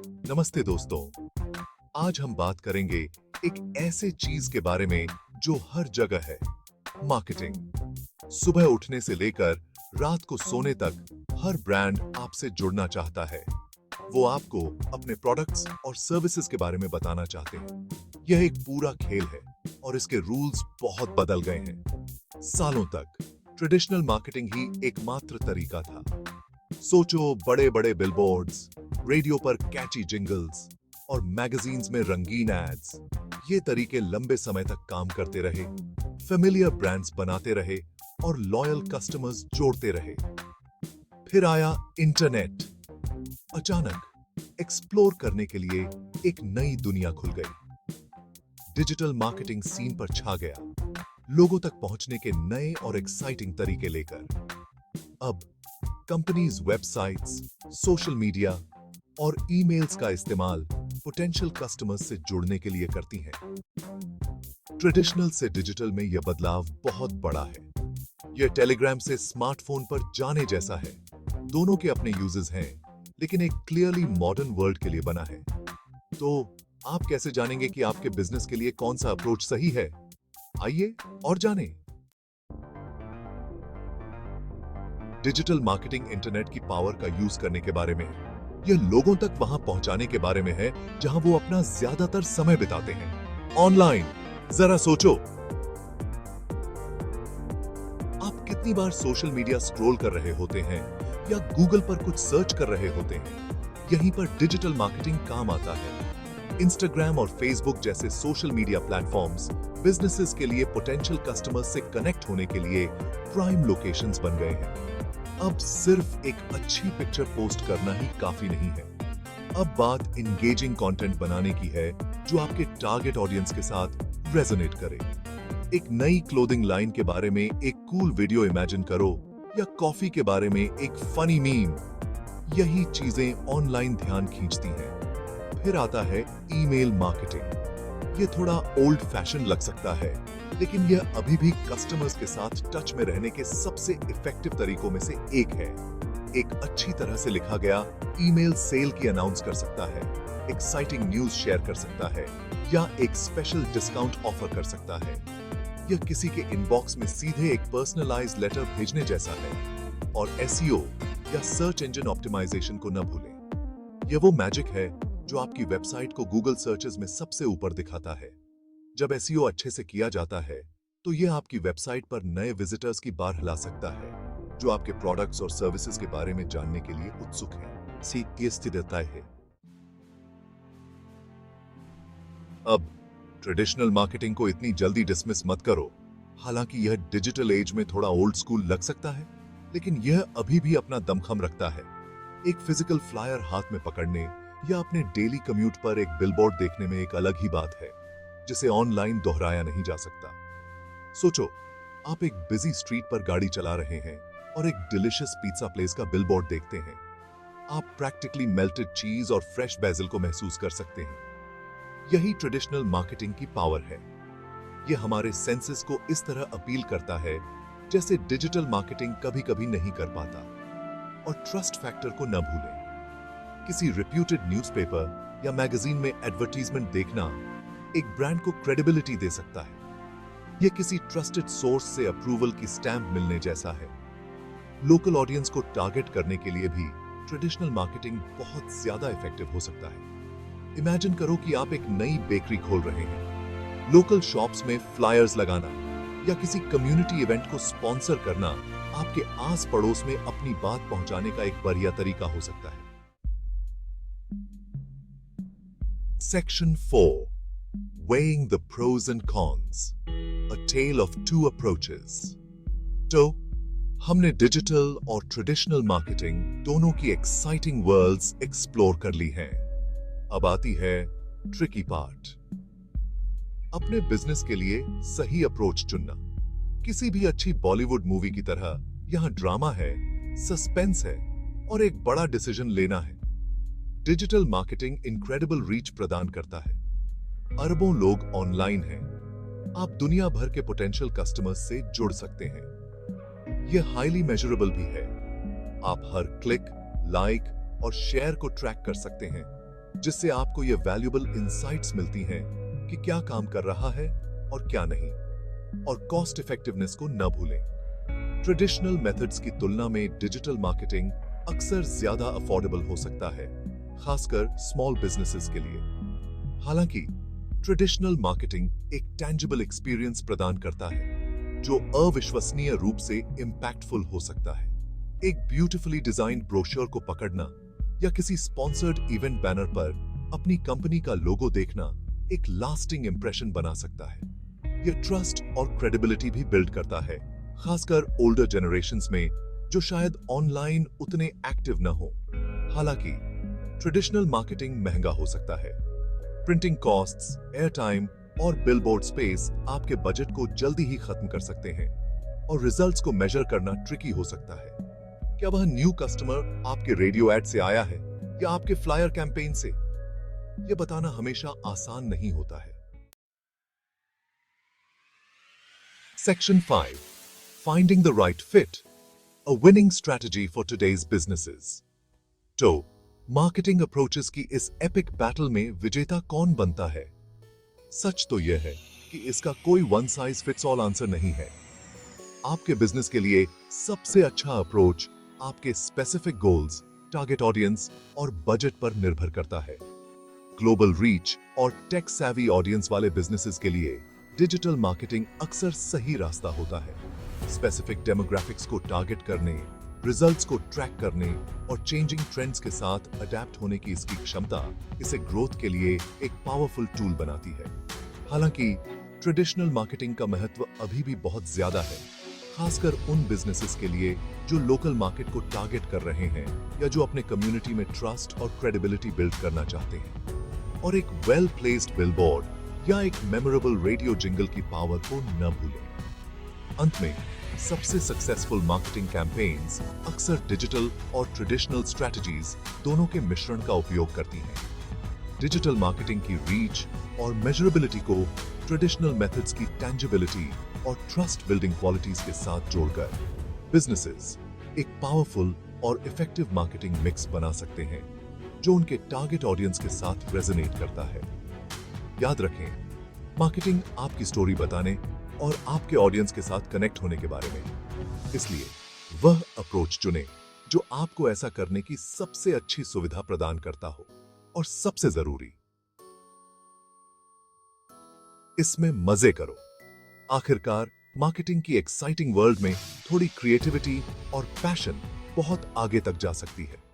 नमस्ते दोस्तों। आज हम बात करेंगे एक ऐसे चीज के बारे में जो हर जगह है, मार्केटिंग। सुबह उठने से लेकर रात को सोने तक हर ब्रांड आपसे जुड़ना चाहता है। वो आपको अपने प्रोडक्ट्स और सर्विसेज के बारे में बताना चाहते हैं। यह एक पूरा खेल है और इसके रूल्स बहुत बदल गए हैं। सालों तक ट्रेडिशनल मार्केटिंग ही एकमात्र तरीका था। सोचो, बड़े बड़े बिलबोर्ड्स, रेडियो पर कैची जिंगल्स और मैगजीन्स में रंगीन एड्स। ये तरीके लंबे समय तक काम करते रहे, फेमिलियर ब्रांड्स बनाते रहे और लॉयल कस्टमर्स जोड़ते रहे। फिर आया इंटरनेट। अचानक एक्सप्लोर करने के लिए एक नई दुनिया खुल गई। डिजिटल मार्केटिंग सीन पर छा गया, लोगों तक पहुंचने के नए और एक्साइटिंग तरीके लेकर। अब कंपनीज वेबसाइट्स, सोशल मीडिया और ईमेल्स का इस्तेमाल पोटेंशियल कस्टमर्स से जुड़ने के लिए करती हैं। ट्रेडिशनल से डिजिटल में यह बदलाव बहुत बड़ा है। यह टेलीग्राम से स्मार्टफोन पर जाने जैसा है। दोनों के अपने यूजेस हैं, लेकिन एक क्लियरली मॉडर्न वर्ल्ड के लिए बना है। तो आप कैसे जानेंगे कि आपके बिजनेस के लिए कौन सा अप्रोच सही है? आइए और जानें। डिजिटल मार्केटिंग इंटरनेट की पावर का यूज करने के बारे में है। यह लोगों तक वहां पहुंचाने के बारे में है जहां वो अपना ज्यादातर समय बिताते हैं, ऑनलाइन। जरा सोचो, आप कितनी बार सोशल मीडिया स्क्रॉल कर रहे होते हैं या गूगल पर कुछ सर्च कर रहे होते हैं। यहीं पर डिजिटल मार्केटिंग काम आता है। इंस्टाग्राम और फेसबुक जैसे सोशल मीडिया प्लेटफॉर्म्स बिजनेसेस के लिए पोटेंशियल कस्टमर्स से कनेक्ट होने के लिए प्राइम लोकेशंस बन गए हैं। अब सिर्फ एक अच्छी पिक्चर पोस्ट करना ही काफी नहीं है। अब बात इंगेजिंग कंटेंट बनाने की है जो आपके टारगेट ऑडियंस के साथ रेजोनेट करे। एक नई क्लोथिंग लाइन के बारे में एक कूल वीडियो इमेजिन करो या कॉफी के बारे में एक फनी मीम। यही चीजें ऑनलाइन ध्यान खींचती हैं। फिर आता है ईमेल मार्केटिंग। ये थोड़ा ओल्ड फैशन लग सकता है, लेकिन यह अभी भी कस्टमर्स के साथ टच में रहने के सबसे इफेक्टिव तरीकों में से एक है। एक अच्छी तरह से लिखा गया ईमेल सेल की अनाउंस कर सकता है, एक्साइटिंग न्यूज शेयर कर सकता है या एक स्पेशल डिस्काउंट ऑफर कर सकता है। यह किसी के इनबॉक्स में सीधे एक पर्सनलाइज्ड लेटर भेजने जैसा है। और एसईओ या सर्च इंजन ऑप्टिमाइजेशन को न भूलें। यह वो मैजिक है जो आपकी वेबसाइट को गूगल सर्चेस में सबसे ऊपर दिखाता है। जब एसईओ अच्छे से किया जाता है तो यह आपकी वेबसाइट पर नए विजिटर्स की बार हिला सकता है, जो आपके प्रोडक्ट्स और सर्विसेज के बारे में जानने के लिए उत्सुक हैं। सीखिए स्थिरता है। अब ट्रेडिशनल मार्केटिंग को इतनी जल्दी डिसमिस मत करो। हालांकि यह डिजिटल एज में थोड़ा ओल्ड स्कूल लग सकता है, लेकिन यह अभी भी अपना दमखम रखता है। एक फिजिकल फ्लायर हाथ में पकड़ने या अपने डेली कम्यूट पर एक बिलबोर्ड देखने में एक अलग ही बात है, जिसे ऑनलाइन दोहराया नहीं जा सकता। सोचो, आप एक बिजी स्ट्रीट पर गाड़ी चला रहे हैं और एक डिलिशियस पिज्जा प्लेस का बिलबोर्ड देखते हैं। आप प्रैक्टिकली मेल्टेड चीज और फ्रेश बेसिल को महसूस कर सकते हैं। यही ट्रेडिशनल मार्केटिंग की पावर है। यह हमारे सेंसेस को इस तरह अपील करता है जैसे डिजिटल मार्केटिंग कभी-कभी नहीं कर पाता। और ट्रस्ट फैक्टर को न भूलें। किसी रिप्यूटेड न्यूज़पेपर या मैगजीन में एडवर्टाइजमेंट देखना एक ब्रांड को क्रेडिबिलिटी दे सकता है। यह किसी ट्रस्टेड सोर्स से अप्रूवल की स्टैंप मिलने जैसा है। लोकल ऑडियंस को टारगेट करने के लिए भी ट्रेडिशनल मार्केटिंग बहुत ज्यादा इफेक्टिव हो सकता है। इमेजिन करो कि आप एक नई बेकरी खोल रहे हैं। लोकल शॉप्स में फ्लायर्स लगाना या किसी कम्युनिटी इवेंट को स्पॉन्सर करना आपके आस पड़ोस में अपनी बात पहुंचाने का एक बढ़िया तरीका हो सकता है। Section 4. Weighing the pros and cons. A tale of two approaches. तो हमने डिजिटल और ट्रेडिशनल मार्केटिंग दोनों की एक्साइटिंग वर्ल्ड्स एक्सप्लोर कर ली हैं। अब आती है ट्रिकी पार्ट। अपने बिजनेस के लिए सही अप्रोच चुनना। किसी भी अच्छी बॉलीवुड मूवी की तरह यहां ड्रामा है, सस्पेंस है और एक बड़ा डिसीजन लेना है। डिजिटल मार्केटिंग इनक्रेडिबल रीच प्रदान करता है। अरबों लोग ऑनलाइन हैं। आप दुनिया भर के पोटेंशियल कस्टमर्स से जुड़ सकते हैं। यह हाईली मेजरेबल भी है। आप हर क्लिक, लाइक और शेयर को ट्रैक कर सकते हैं। जिससे आपको ये वैल्यूएबल इंसाइट्स मिलती हैं कि क्या काम कर रहा है और क्या नहीं। और कॉस्ट इफेक्टिवनेस को न भूलें। ट्रेडिशनल मेथड्स की तुलना में डिजिटल मार्केटिंग अक्सर ज्यादा अफोर्डेबल हो सकता है, खासकर स्मॉल बिजनेसेस के लिए। हालांकि ट्रेडिशनल मार्केटिंग एक टेंजिबल एक्सपीरियंस प्रदान करता है जो अविश्वसनीय रूप से इंपैक्टफुल हो सकता है। एक ब्यूटीफुली डिजाइन्ड ब्रोशर को पकड़ना या किसी स्पॉन्सर्ड इवेंट बैनर पर अपनी कंपनी का लोगो देखना एक लास्टिंग इंप्रेशन बना सकता है। यह ट्रस्ट और क्रेडिबिलिटी भी बिल्ड करता है, खासकर ओल्डर जनरेशंस में जो शायद ऑनलाइन उतने एक्टिव न हो। हालांकि ट्रेडिशनल मार्केटिंग महंगा हो सकता है। प्रिंटिंग कॉस्ट्स, एयर टाइम और बिलबोर्ड स्पेस आपके बजट को जल्दी ही खत्म कर सकते हैं और रिजल्ट्स को मेजर करना ट्रिकी हो सकता है। क्या वह न्यू कस्टमर आपके रेडियो एड से आया है या आपके फ्लायर कैंपेन से, यह बताना हमेशा आसान नहीं होता है। Section 5. Finding the right fit. A winning strategy for today's businesses. तो मार्केटिंग अप्रोचेस की इस एपिक बैटल में विजेता कौन बनता है? सच तो यह है कि इसका कोई one size fits all answer नहीं है। आपके बिजनेस के लिए सबसे अच्छा अप्रोच आपके स्पेसिफिक गोल्स, टारगेट ऑडियंस और बजट पर निर्भर करता है। ग्लोबल रीच और टेक सैवी ऑडियंस वाले बिजनेसेस के लिए डिजिटल मार्केटिंग अक्सर सही रास्ता होता है। स्पेसिफिक डेमोग्राफिक्स को टारगेट करने, रिजल्ट्स को ट्रैक करने और चेंजिंग ट्रेंड्स के साथ अडेप्ट होने की इसकी क्षमता इसे ग्रोथ के लिए एक पावरफुल टूल बनाती है। हालांकि ट्रेडिशनल मार्केटिंग का महत्व अभी भी बहुत ज्यादा है, खासकर उन बिजनेसेस के लिए जो लोकल मार्केट को टारगेट कर रहे हैं या जो अपने कम्युनिटी में ट्रस्ट और क्रेडिबिलिटी बिल्ड करना चाहते हैं। और एक वेल प्लेस्ड बिलबोर्ड या एक मेमोरेबल रेडियो जिंगल की पावर को न भूलें। अंत में सबसे सक्सेसफुल मार्केटिंग कैंपेन्स अक्सर डिजिटल और ट्रेडिशनल स्ट्रेटजीज दोनों के मिश्रण का उपयोग करती हैं। डिजिटल मार्केटिंग की रीच और मेजरेबिलिटी को ट्रेडिशनल मेथड्स की टेंजिबिलिटी और ट्रस्ट बिल्डिंग क्वालिटीज के साथ जोड़कर बिजनेसेस एक पावरफुल और इफेक्टिव मार्केटिंग मिक्स बना सकते हैं जो उनके टारगेट ऑडियंस के साथ रेजोनेट करता है। याद रखें, मार्केटिंग आपकी स्टोरी बताने और आपके ऑडियंस के साथ कनेक्ट होने के बारे में। इसलिए वह अप्रोच चुनें जो आपको ऐसा करने की सबसे अच्छी सुविधा प्रदान करता हो और सबसे जरूरी, इसमें मजे करो। आखिरकार मार्केटिंग की एक्साइटिंग वर्ल्ड में थोड़ी क्रिएटिविटी और पैशन बहुत आगे तक जा सकती है।